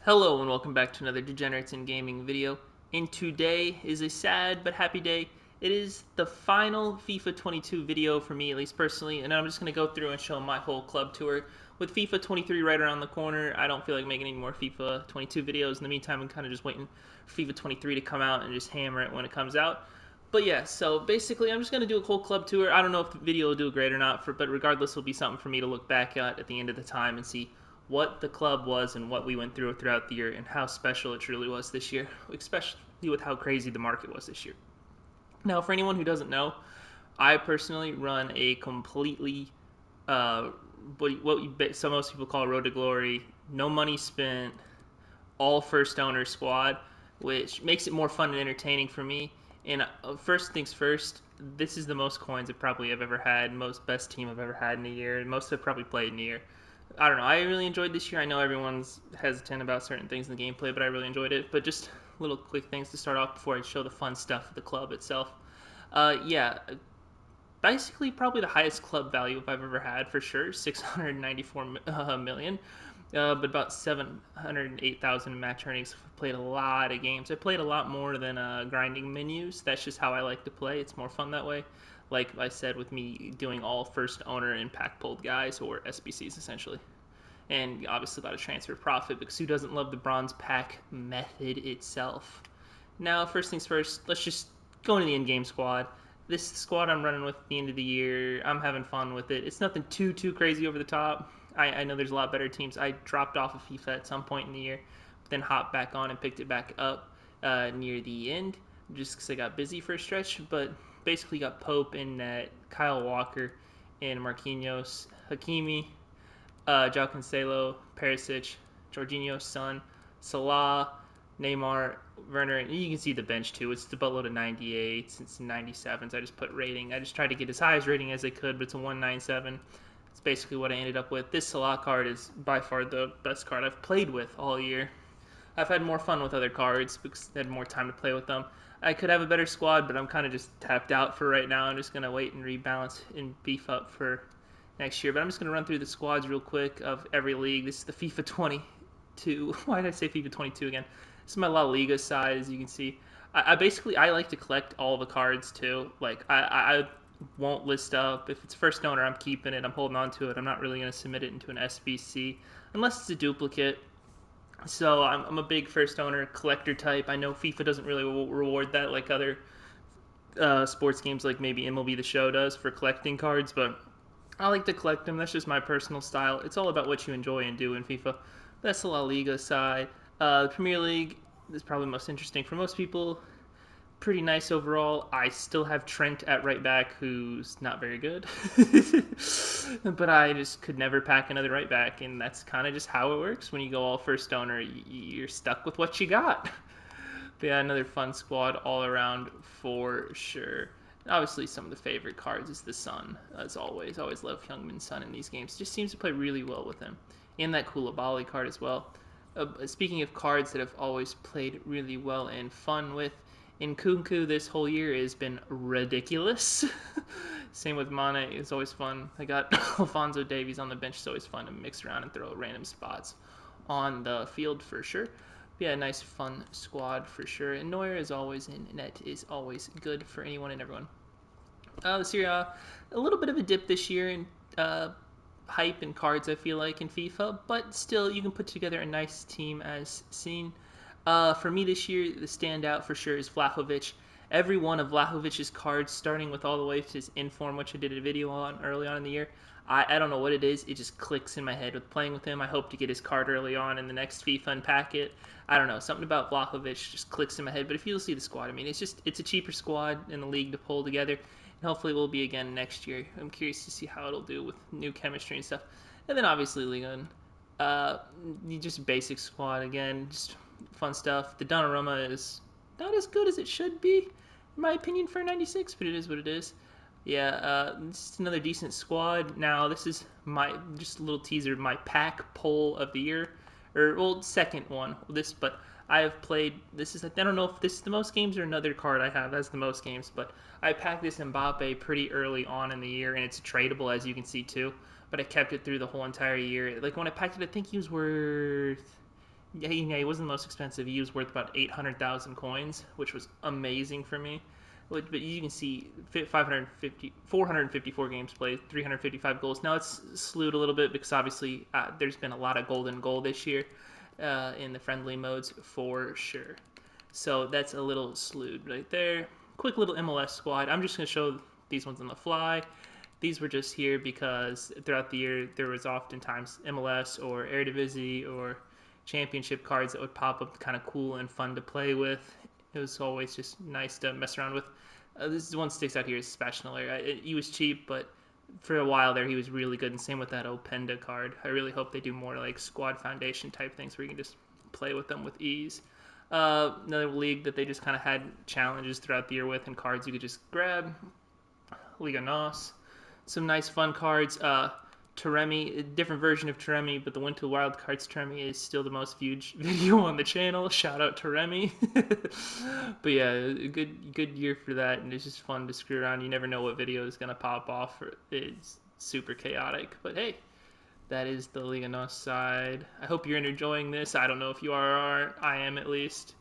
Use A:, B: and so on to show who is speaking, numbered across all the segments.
A: Hello and welcome back to another Degenerates in Gaming video. And today is a sad but happy day. It is the final FIFA 22 video for me, at least personally, and I'm just going to go through and show my whole club tour. With FIFA 23 right around the corner, I don't feel like making any more FIFA 22 videos. In the meantime, I'm kind of just waiting for FIFA 23 to come out and just hammer it when it comes out. But yeah, so basically, I'm just gonna do a whole club tour. I don't know if the video will do great or not, but regardless, it'll be something for me to look back at the end of the time and see what the club was and what we went through throughout the year and how special it truly was this year, especially with how crazy the market was this year. Now, for anyone who doesn't know, I personally run a completely what most people call road to glory, no money spent, all first owner squad, which makes it more fun and entertaining for me. And first things first, this is the most coins I probably have ever had, most best team I've ever had in a year, and most I've probably played in a year. I don't know. I really enjoyed this year. I know everyone's hesitant about certain things in the gameplay, but I really enjoyed it. But just little quick things to start off before I show the fun stuff of the club itself. Yeah, basically probably the highest club value I've ever had for sure, 694 million. But about 708,000 match earnings. Played a lot of games. I played a lot more than grinding menus. That's just how I like to play. It's more fun that way. Like I said, with me doing all first owner and pack pulled guys or SBCs essentially. And obviously about a transfer profit because who doesn't love the bronze pack method itself? Now, first things first, let's just go into the in-game squad. This squad I'm running with at the end of the year, I'm having fun with it. It's nothing too crazy over the top. I know there's a lot better teams. I dropped off of FIFA at some point in the year, but then hopped back on and picked it back up near the end, just because I got busy for a stretch. But basically, got Pope in net, Kyle Walker, and Marquinhos, Hakimi, João Cancelo, Perisic, Jorginho's son, Salah, Neymar, Werner, and you can see the bench too. It's the buttload of 98s, it's 97s. I just put rating. I just tried to get as high as rating as I could, but it's a 197. It's basically what I ended up with. This Salah card is by far the best card I've played with all year. I've had more fun with other cards because I had more time to play with them. I could have a better squad, but I'm kind of just tapped out for right now. I'm just going to wait and rebalance and beef up for next year. But I'm just going to run through the squads real quick of every league. This is the FIFA 22. Why did I say FIFA 22 again? This is my La Liga side, as you can see. I basically I like to collect all the cards too. Like I won't list up if it's first owner. I'm keeping it. I'm holding on to it. I'm not really going to submit it into an SBC unless it's a duplicate. So I'm a big first owner collector type. I know FIFA doesn't really reward that like other sports games, like maybe MLB The Show does for collecting cards, but I like to collect them. That's just my personal style. It's all about what you enjoy and do in FIFA. That's the La Liga side. The Premier League is probably most interesting for most people. Pretty nice overall. I still have Trent at right back, who's not very good. But I just could never pack another right back, and that's kind of just how it works. When you go all first owner, you're stuck with what you got. But yeah, another fun squad all around for sure. Obviously, some of the favorite cards is the Sun, as always. Always love Youngman's Sun in these games. Just seems to play really well with him. And that Koulibaly card as well. Speaking of cards that have always played really well and fun with, in Kunku this whole year has been ridiculous. Same with Mana, it's always fun. I got Alfonso Davies on the bench, it's always fun to mix around and throw random spots on the field for sure. Yeah, nice fun squad for sure. And Neuer, as always, in net is always good for anyone and everyone. The Serie A, a little bit of a dip this year in hype and cards, I feel like, in FIFA, but still, you can put together a nice team as seen. For me this year, the standout for sure is Vlahovic. Every one of Vlahovic's cards, starting with all the way to his inform, which I did a video on early on in the year, I don't know what it is. It just clicks in my head with playing with him. I hope to get his card early on in the next FIFA and pack it. I don't know. Something about Vlahovic just clicks in my head. But if you'll see the squad, I mean, it's a cheaper squad in the league to pull together. And hopefully it will be again next year. I'm curious to see how it'll do with new chemistry and stuff. And then obviously Liga. Uh, just basic squad again. Just fun stuff. The Donnarumma is not as good as it should be, in my opinion, for 96, but it is what it is. Yeah, this is another decent squad. Now, this is my just a little teaser. My pack poll of the year, or well, second one. But I have played. This is I don't know if this is the most games or another card I have as the most games, but I packed this Mbappe pretty early on in the year, and it's tradable as you can see too. But I kept it through the whole entire year. Like when I packed it, I think he was worth yeah, he wasn't the most expensive. He was worth about 800,000 coins, which was amazing for me. But you can see 454 games played, 355 goals. Now it's slewed a little bit because obviously there's been a lot of golden goal this year in the friendly modes for sure. So that's a little slewed right there. Quick little MLS squad. I'm just going to show these ones on the fly. These were just here because throughout the year there was oftentimes MLS or Eredivisie or championship cards that would pop up kind of cool and fun to play with. It was always just nice to mess around with. This one sticks out here is Sebastian Haller. He was cheap, but for a while there he was really good, and same with that Openda card. I really hope they do more like squad foundation type things where you can just play with them with ease. Another league that they just kind of had challenges throughout the year with and cards you could just grab. Liga NOS. Some nice fun cards. Taremi, a different version of Taremi, but the Winter Wild Cards Taremi is still the most viewed video on the channel. Shout out Taremi. But yeah, a good year for that, and it's just fun to screw around. You never know what video is gonna pop off. It's super chaotic, but hey, that is the Liga NOS side. I hope you're enjoying this. I don't know if you are. I am at least.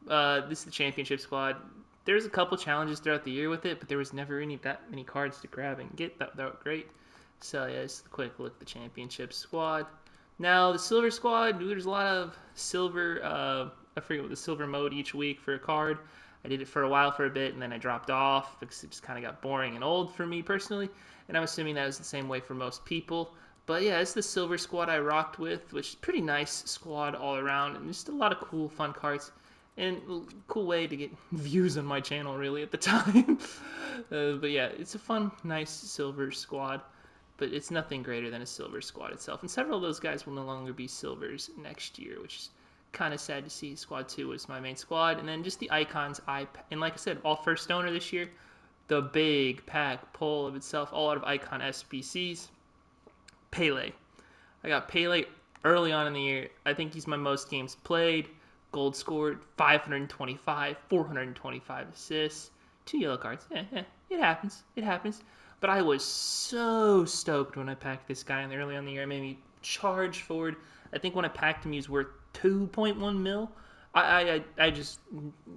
A: This is the championship squad. There's a couple challenges throughout the year with it, but there was never that many cards to grab and get. That were great. So yeah, just a quick look at the championship squad. Now the silver squad, there's a lot of silver. I forget what the silver mode each week for a card. I did it for a while for a bit, and then I dropped off because it just kind of got boring and old for me personally. And I'm assuming that was the same way for most people. But yeah, it's the silver squad I rocked with, which is a pretty nice squad all around, and just a lot of cool, fun cards and cool way to get views on my channel really at the time. But yeah, it's a fun, nice silver squad, but it's nothing greater than a silver squad itself. And several of those guys will no longer be silvers next year, which is kind of sad to see. Squad 2 was my main squad, and then just the icons. And like I said, all first owner this year. The big pack pull of itself, all out of icon SBCs. Pele. I got Pele early on in the year. I think he's my most games played. Gold scored, 525, 425 assists, 2 yellow cards. Yeah, it happens. It happens. But I was so stoked when I packed this guy in the early on in the year. It made me charge forward. I think when I packed him, he was worth 2.1 mil. I just,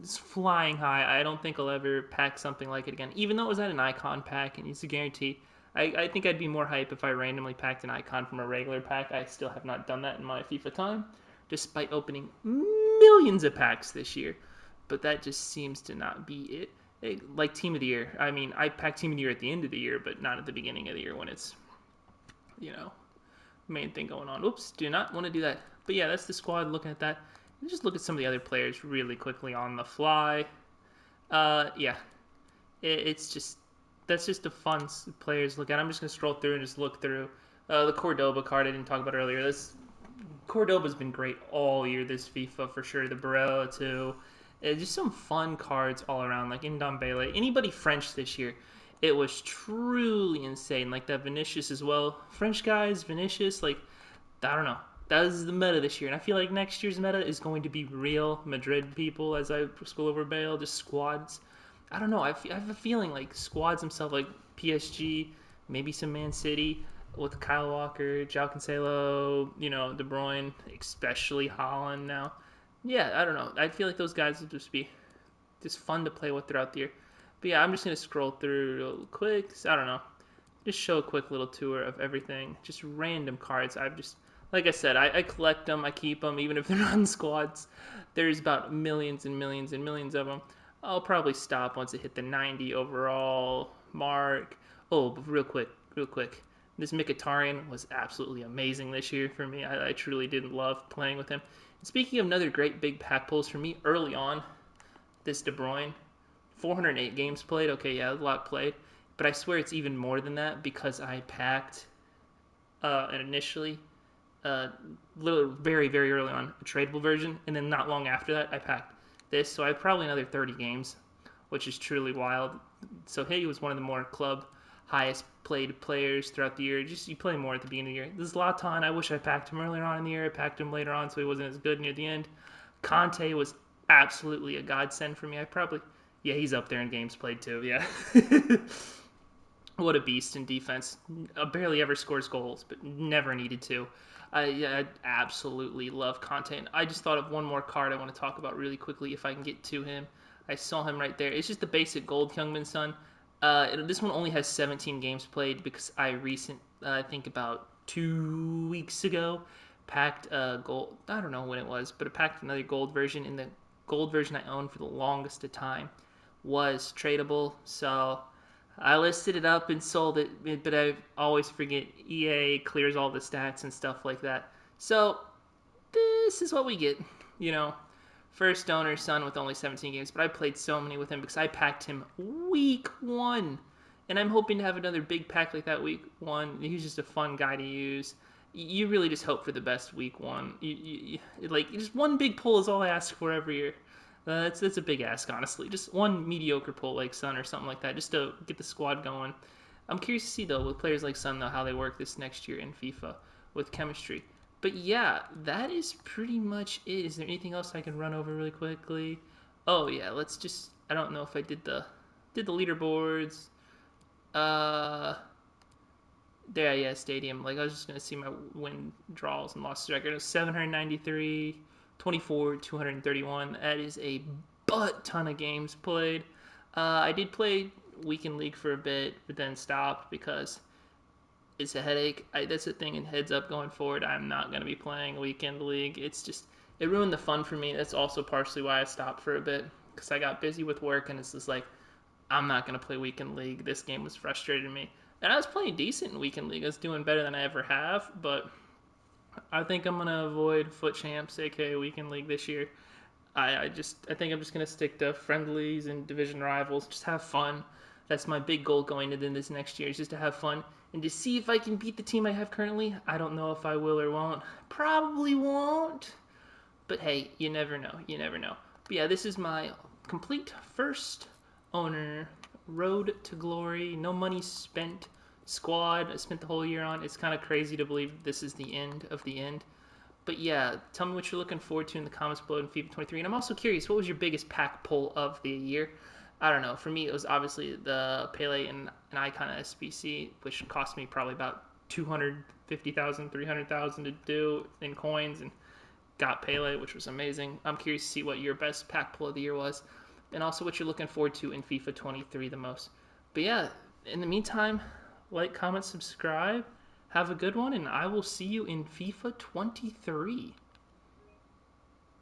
A: it's flying high. I don't think I'll ever pack something like it again. Even though it was at an icon pack and it's a guarantee, I think I'd be more hype if I randomly packed an icon from a regular pack. I still have not done that in my FIFA time, despite opening millions of packs this year. But that just seems to not be it. Like Team of the Year. I mean, I pack Team of the Year at the end of the year, but not at the beginning of the year when it's, main thing going on. Oops, do not want to do that. But yeah, that's the squad looking at that. Let's just look at some of the other players really quickly on the fly. Yeah, it's just that's just a fun players to look at. I'm just gonna scroll through and just look through the Cordoba card I didn't talk about earlier. This Cordoba's been great all year this FIFA for sure. The Barella too. Just some fun cards all around, like Ndombele. Anybody French this year, it was truly insane. Like that Vinicius as well. French guys, Vinicius, like I don't know. That is the meta this year, and I feel like next year's meta is going to be Real Madrid people, as I scroll over Bale, just squads. I don't know. I have a feeling like squads themselves, like PSG, maybe some Man City with Kyle Walker, João Cancelo, De Bruyne, especially Holland now. Yeah, I don't know. I feel like those guys will just be just fun to play with throughout the year. But yeah, I'm just gonna scroll through real quick. I don't know. Just show a quick little tour of everything. Just random cards. I've just, like I said, I collect them. I keep them, even if they're not in squads. There's about millions and millions and millions of them. I'll probably stop once it hit the 90 overall mark. Oh, but real quick. This Mkhitaryan was absolutely amazing this year for me. I truly did love playing with him. And speaking of another great big pack pulls for me early on, this De Bruyne, 408 games played. Okay, yeah, a lot played. But I swear it's even more than that because I packed initially, very, very early on, a tradable version. And then not long after that, I packed this. So I have probably another 30 games, which is truly wild. So he was one of the more club highest played players throughout the year. Just you play more at the beginning of the year. This Zlatan, I wish I packed him earlier on in the year. I packed him later on, so he wasn't as good near the end. Conte was absolutely a godsend for me. Yeah, he's up there in games played too. Yeah. What a beast in defense. Barely ever scores goals, but never needed to. I absolutely love content. I just thought of one more card I want to talk about really quickly if I can get to him. I saw him right there. It's just the basic gold Youngman Sun. This one only has 17 games played because I think about 2 weeks ago, packed a gold. I don't know when it was, but it packed another gold version. And the gold version I owned for the longest of time was tradable. So I listed it up and sold it, but I always forget EA clears all the stats and stuff like that. So this is what we get, you know. First owner son with only 17 games, but I played so many with him because I packed him week one, and I'm hoping to have another big pack like that week one. He's just a fun guy to use. You really just hope for the best week one. Like just one big pull is all I ask for every year. That's a big ask, honestly. Just one mediocre pull like Sun or something like that, just to get the squad going. I'm curious to see though with players like Sun though how they work this next year in FIFA with chemistry. But yeah, that is pretty much it. Is there anything else I can run over really quickly? Oh yeah, let's just. I don't know if I did the leaderboards. Uh, there, yeah, stadium. Like I was just gonna see my win draws and losses record. It was 793, 24, 231. That is a butt ton of games played. I did play weekend league for a bit, but then stopped because it's a headache. That's the thing. And heads up, going forward, I'm not going to be playing weekend league. It's just it ruined the fun for me. That's also partially why I stopped for a bit because I got busy with work, and it's just like I'm not going to play weekend league. This game was frustrating me, and I was playing decent in weekend league. I was doing better than I ever have, but I think I'm going to avoid foot champs, aka weekend league, this year. I think I'm just gonna stick to friendlies and division rivals. Just have fun. That's my big goal going into this next year is just to have fun and to see if I can beat the team I have currently. I don't know if I will or won't. Probably won't. But hey, you never know. You never know. But yeah, this is my complete first owner road to glory. No money spent squad. I spent the whole year on. It's kind of crazy to believe this is the end of the end. But yeah, tell me what you're looking forward to in the comments below in FIFA 23. And I'm also curious, what was your biggest pack pull of the year? I don't know. For me, it was obviously the Pele and an Icon SBC, which cost me probably about 250,000, 300,000 to do in coins, and got Pele, which was amazing. I'm curious to see what your best pack pull of the year was, and also what you're looking forward to in FIFA 23 the most. But yeah, in the meantime, like, comment, subscribe. Have a good one, and I will see you in FIFA 23.